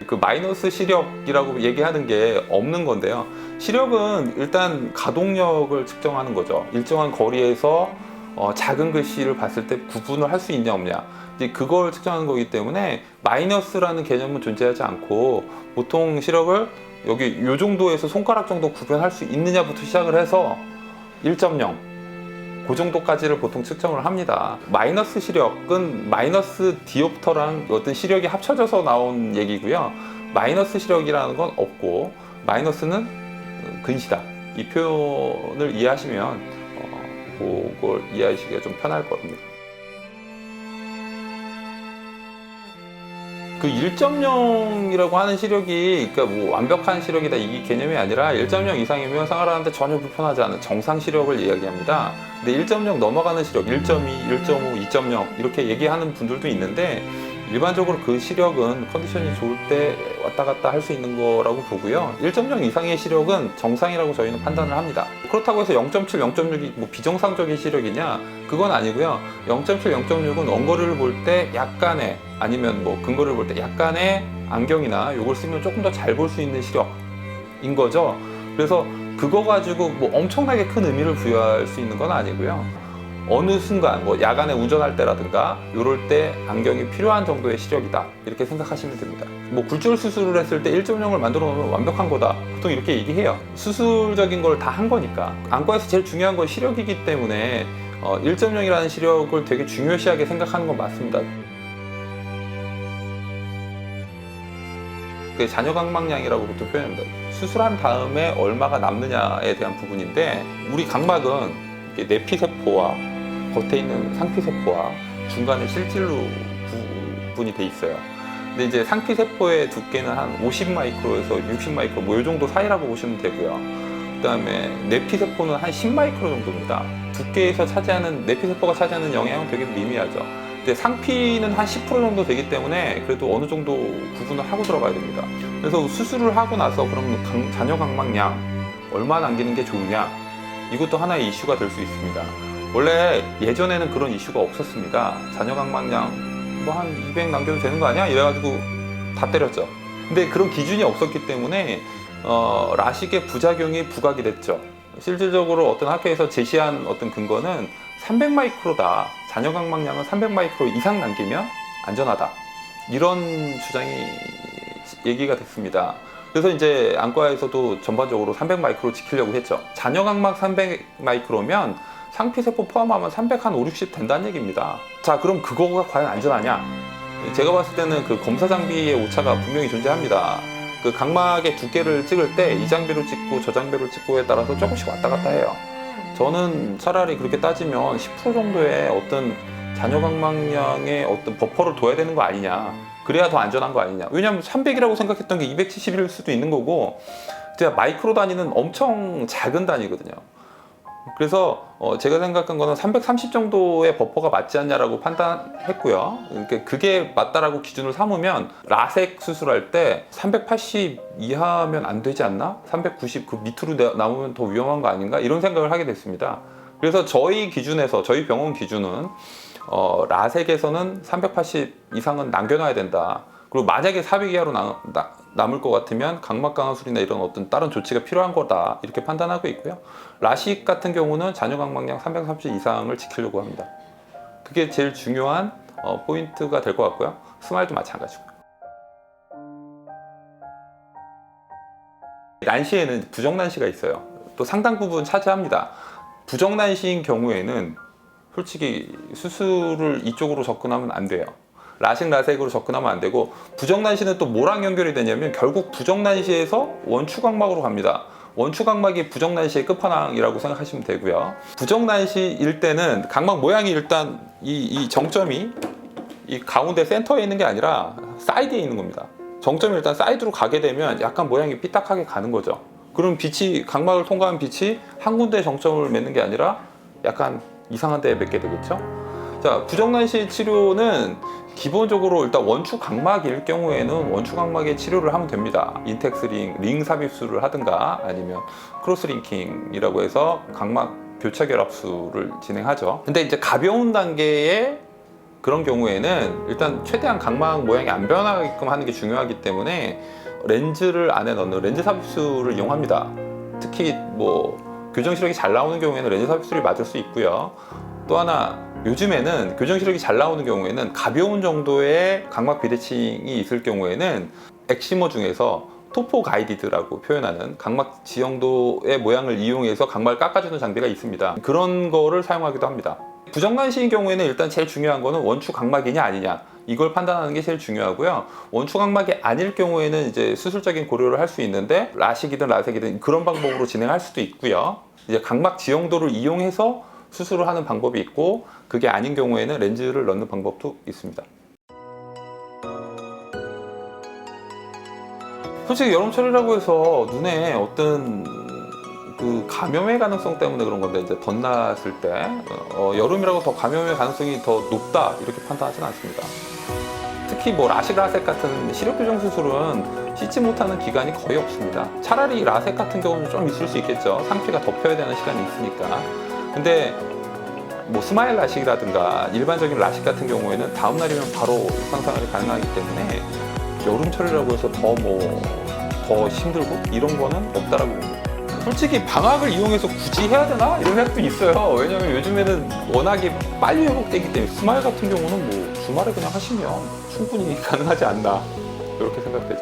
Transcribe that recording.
그 마이너스 시력이라고 얘기하는 게 없는 건데요. 시력은 일단 가동력을 측정하는 거죠. 일정한 거리에서 작은 글씨를 봤을 때 구분을 할 수 있냐 없냐, 이제 그걸 측정하는 거기 때문에 마이너스라는 개념은 존재하지 않고, 보통 시력을 여기 요 정도에서 손가락 정도 구분할 수 있느냐부터 시작을 해서 1.0 그 정도까지를 보통 측정을 합니다. 마이너스 시력은 마이너스 디옵터랑 어떤 시력이 합쳐져서 나온 얘기고요. 마이너스 시력이라는 건 없고, 마이너스는 근시다, 이 표현을 이해하시면 그걸 이해하시기가 좀 편할 겁니다. 그 1.0이라고 하는 시력이, 그러니까 뭐 완벽한 시력이다 이 개념이 아니라 1.0 이상이면 생활하는데 전혀 불편하지 않은 정상 시력을 이야기합니다. 근데 1.0 넘어가는 시력, 1.2, 1.5, 2.0 이렇게 얘기하는 분들도 있는데, 일반적으로 그 시력은 컨디션이 좋을 때 왔다 갔다 할 수 있는 거라고 보고요. 1.0 이상의 시력은 정상이라고 저희는 판단을 합니다. 그렇다고 해서 0.7, 0.6이 뭐 비정상적인 시력이냐? 그건 아니고요. 0.7, 0.6은 원거리를 볼 때 약간의, 아니면 뭐 근거리를 볼 때 약간의 안경이나 요걸 쓰면 조금 더 잘 볼 수 있는 시력인 거죠. 그래서 그거 가지고 뭐 엄청나게 큰 의미를 부여할 수 있는 건 아니고요. 어느 순간 뭐 야간에 운전할 때라든가 이럴 때 안경이 필요한 정도의 시력이다, 이렇게 생각하시면 됩니다. 뭐 굴절 수술을 했을 때 1.0을 만들어 놓으면 완벽한 거다, 보통 이렇게 얘기해요. 수술적인 걸 다 한 거니까. 안과에서 제일 중요한 건 시력이기 때문에 1.0이라는 시력을 되게 중요시하게 생각하는 건 맞습니다. 그게 잔여각막량이라고 보통 표현합니다. 수술한 다음에 얼마가 남느냐에 대한 부분인데, 우리 각막은 내피세포와 겉에 있는 상피세포와 중간에 실질로 구분이 돼 있어요. 근데 이제 상피세포의 두께는 한 50마이크로에서 60마이크로 뭐 이 정도 사이라고 보시면 되고요. 그 다음에 내피세포는 한 10마이크로 정도입니다. 두께에서 차지하는, 내피세포가 차지하는 영향은 되게 미미하죠. 근데 상피는 한 10% 정도 되기 때문에 그래도 어느 정도 구분을 하고 들어가야 됩니다. 그래서 수술을 하고 나서 그럼 잔여각막량 얼마 남기는 게 좋으냐, 이것도 하나의 이슈가 될 수 있습니다. 원래 예전에는 그런 이슈가 없었습니다. 잔여각막량 뭐 한 200 남겨도 되는 거 아니야? 이래가지고 다 때렸죠. 근데 그런 기준이 없었기 때문에 라식의 부작용이 부각이 됐죠. 실질적으로 어떤 학회에서 제시한 어떤 근거는 300마이크로다, 잔여각막량은 300마이크로 이상 남기면 안전하다, 이런 주장이 얘기가 됐습니다. 그래서 이제 안과에서도 전반적으로 300마이크로 지키려고 했죠. 잔여각막 300마이크로면 상피세포 포함하면 300 한 5, 60 된다는 얘기입니다. 자, 그럼 그거가 과연 안전하냐? 제가 봤을 때는 그 검사 장비의 오차가 분명히 존재합니다. 그 각막의 두께를 찍을 때 이 장비로 찍고 저 장비로 찍고에 따라서 조금씩 왔다 갔다 해요. 저는 차라리 그렇게 따지면 10% 정도의 어떤 잔여각막량의 어떤 버퍼를 둬야 되는 거 아니냐, 그래야 더 안전한 거 아니냐. 왜냐하면 300이라고 생각했던 게 270일 수도 있는 거고, 제가 마이크로 단위는 엄청 작은 단위거든요. 그래서 제가 생각한 거는 330 정도의 버퍼가 맞지 않냐라고 판단했고요. 그러니까 그게 맞다라고 기준을 삼으면 라섹 수술할 때 380 이하면 안 되지 않나? 390 그 밑으로 남으면 더 위험한 거 아닌가? 이런 생각을 하게 됐습니다. 그래서 저희 기준에서, 저희 병원 기준은 라섹에서는 380 이상은 남겨놔야 된다. 그리고 만약에 400 이하로 남을 것 같으면 각막 강화술이나 이런 어떤 다른 조치가 필요한 거다, 이렇게 판단하고 있고요. 라식 같은 경우는 잔여각막량 330 이상을 지키려고 합니다. 그게 제일 중요한 포인트가 될 것 같고요. 스마일도 마찬가지고. 난시에는 부정난시가 있어요. 또 상당 부분 차지합니다. 부정난시인 경우에는 솔직히 수술을 이쪽으로 접근하면 안 돼요. 라식 라섹으로 접근하면 안 되고, 부정난시는 또 뭐랑 연결이 되냐면 결국 부정난시에서 원추각막으로 갑니다. 원추각막이 부정난시의 끝판왕이라고 생각하시면 되고요. 부정난시일 때는 각막 모양이 일단 이 정점이 이 가운데 센터에 있는 게 아니라 사이드에 있는 겁니다. 정점이 일단 사이드로 가게 되면 약간 모양이 삐딱하게 가는 거죠. 그럼 빛이, 각막을 통과한 빛이 한 군데 정점을 맺는 게 아니라 약간 이상한 데에 맺게 되겠죠. 자, 부정난시 치료는 기본적으로 일단 원추 각막일 경우에는 원추 각막의 치료를 하면 됩니다. 인텍스 링 삽입술을 하든가 아니면 크로스링킹이라고 해서 각막 교차 결합술을 진행하죠. 근데 이제 가벼운 단계의 그런 경우에는 일단 최대한 각막 모양이 안 변하게끔 하는 게 중요하기 때문에 렌즈를 안에 넣는 렌즈 삽입술을 이용합니다. 특히 뭐 교정 시력이 잘 나오는 경우에는 렌즈 삽입술이 맞을 수 있고요. 또 하나 요즘에는 교정 시력이 잘 나오는 경우에는 가벼운 정도의 각막 비대칭이 있을 경우에는 엑시머 중에서 토포 가이디드라고 표현하는 각막 지형도의 모양을 이용해서 각막을 깎아주는 장비가 있습니다. 그런 거를 사용하기도 합니다. 부정관시인 경우에는 일단 제일 중요한 거는 원추 각막이냐 아니냐 이걸 판단하는 게 제일 중요하고요. 원추 각막이 아닐 경우에는 이제 수술적인 고려를 할 수 있는데 라식이든 라섹이든 그런 방법으로 진행할 수도 있고요. 이제 각막 지형도를 이용해서 수술을 하는 방법이 있고 그게 아닌 경우에는 렌즈를 넣는 방법도 있습니다. 솔직히 여름철이라고 해서 눈에 어떤 그 감염의 가능성 때문에 그런 건데 이제 덧났을 때 여름이라고 더 감염의 가능성이 더 높다 이렇게 판단하지는 않습니다. 특히 뭐 라식 라섹 같은 시력 교정 수술은 씻지 못하는 기간이 거의 없습니다. 차라리 라섹 같은 경우는 좀 있을 수 있겠죠. 상피가 덮여야 되는 시간이 있으니까. 근데 뭐 스마일 라식이라든가 일반적인 라식 같은 경우에는 다음 날이면 바로 일상생활이 가능하기 때문에 여름철이라고 해서 더 힘들고 이런 거는 없다라고 봅니다. 솔직히 방학을 이용해서 굳이 해야 되나? 이런 생각도 있어요. 왜냐면 요즘에는 워낙에 빨리 회복되기 때문에 스마일 같은 경우는 뭐 주말에 그냥 하시면 충분히 가능하지 않나 이렇게 생각되죠.